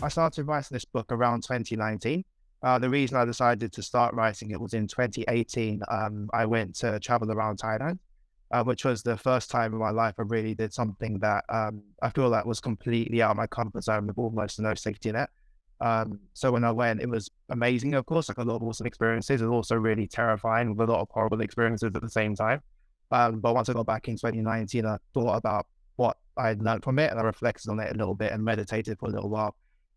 I started writing this book around 2019. The reason I decided to start writing it was in 2018. I went to travel around Thailand, which was the first time in my life I really did something that I feel like was completely out of my comfort zone with almost no safety net. So when I went, it was amazing, of course, like a lot of awesome experiences. It was also really terrifying with a lot of horrible experiences at the same time. But once I got back in 2019, I thought about what I had learned from it, and I reflected on it a little bit and meditated for a little while.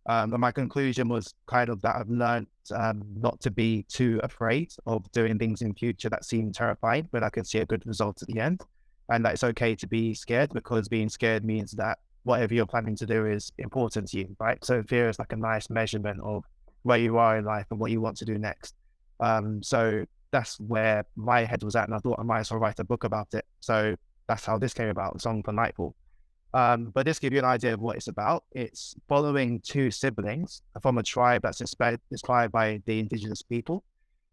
And my conclusion was kind of that I've learned not to be too afraid of doing things in future that seem terrifying, but I can see a good result at the end. And that it's okay to be scared, because being scared means that whatever you're planning to do is important to you, right? So fear is like a nice measurement of where you are in life and what you want to do next. So that's where my head was at, and I thought I might as well write a book about it. So that's how this came about, Song for Nightfall. But just to give you an idea of what it's about, it's following two siblings from a tribe that's inspired by the indigenous people.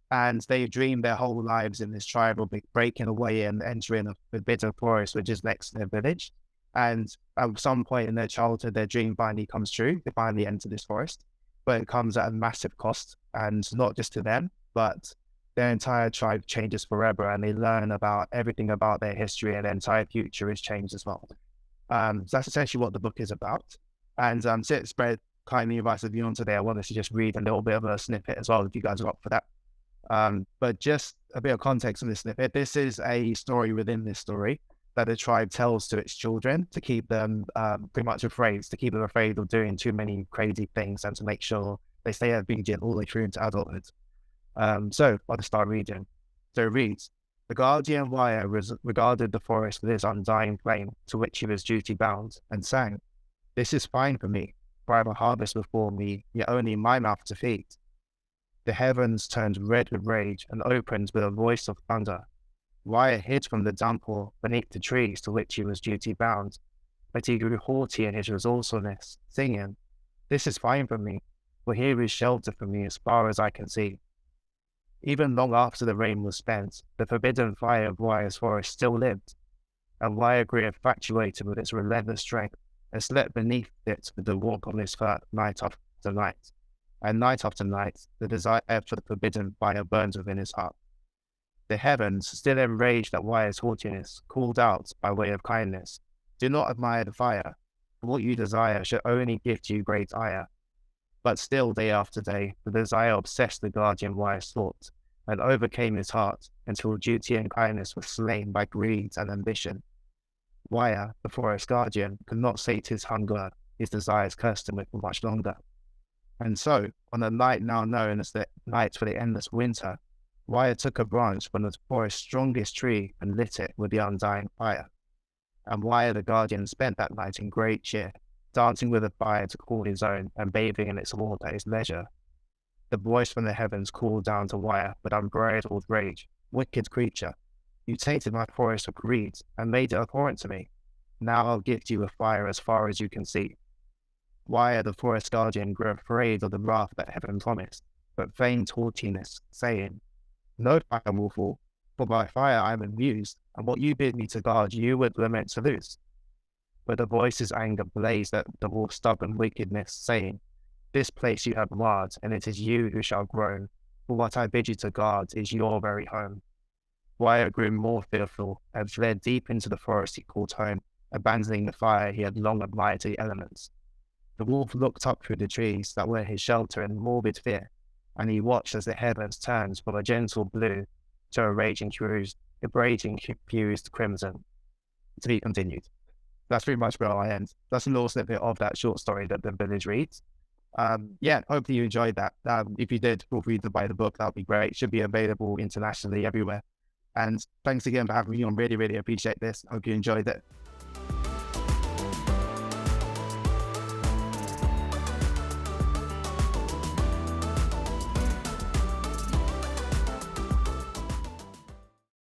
And they've dreamed their whole lives in this tribe of breaking away and entering a forbidden forest, which is next to their village. And at some point in their childhood, their dream finally comes true. They finally enter this forest, but it comes at a massive cost. And not just to them, but their entire tribe changes forever, and they learn about everything about their history, and their entire future is changed as well. So that's essentially what the book is about. And since Spread kindly invited me on today, I wanted to just read a little bit of a snippet as well, if you guys are up for that. But just a bit of context on this snippet. This is a story within this story that the tribe tells to its children to keep them pretty much afraid, to keep them afraid of doing too many crazy things, and to make sure they stay obedient all the way through into adulthood. So I'll just start reading. So it reads: the guardian wire regarded the forest with his undying flame, to which he was duty bound, and sang, "This is fine for me, for I have a harvest before me, yet only my mouth to feed." The heavens turned red with rage, and opened with a voice of thunder. Wire hid from the downpour beneath the trees to which he was duty bound, but he grew haughty in his resourcefulness, singing, "This is fine for me, for here is shelter for me as far as I can see." Even long after the rain was spent, the forbidden fire of Wire's forest still lived, and Wire grew infatuated with its relentless strength, and slept beneath it with the warmth of his fur night after night. And night after night, the desire for the forbidden fire burned within his heart. The heavens, still enraged at Wire's haughtiness, called out by way of kindness, "Do not admire the fire, for what you desire should only give you great ire." But still, day after day, the desire obsessed the guardian Wire's thought, and overcame his heart, until duty and kindness were slain by greed and ambition. Wire, the forest guardian, could not sate his hunger; his desires cursed him with much longer. And so, on the night now known as the night for the endless winter, Wire took a branch from the forest's strongest tree and lit it with the undying fire. And Wire the guardian spent that night in great cheer, dancing with the fire to call his own, and bathing in its warmth at his leisure. The voice from the heavens called down to Wire with unbridled rage, "Wicked creature, you tainted my forest with greed, and made it abhorrent to me. Now I'll give you a fire as far as you can see." Wire the forest guardian grew afraid of the wrath that heaven promised, but feigned haughtiness, saying, "No fire will fall, for by fire I am amused, and what you bid me to guard you would lament to lose." But the voice's anger blazed at the wolf's stubborn wickedness, saying, "This place you have marred, and it is you who shall groan, for what I bid you to guard is your very home." Wire grew more fearful, and fled deep into the forest he called home, abandoning the fire he had long admired to the elements. The wolf looked up through the trees that were his shelter in morbid fear, and he watched as the heavens turned from a gentle blue to a raging fused crimson. To be continued. That's pretty much where I end. That's a little snippet of that short story that the village reads. Hopefully you enjoyed that. If you did, feel free to buy the book. That would be great. It should be available internationally everywhere. And thanks again for having me on. Really, really appreciate this. Hope you enjoyed it.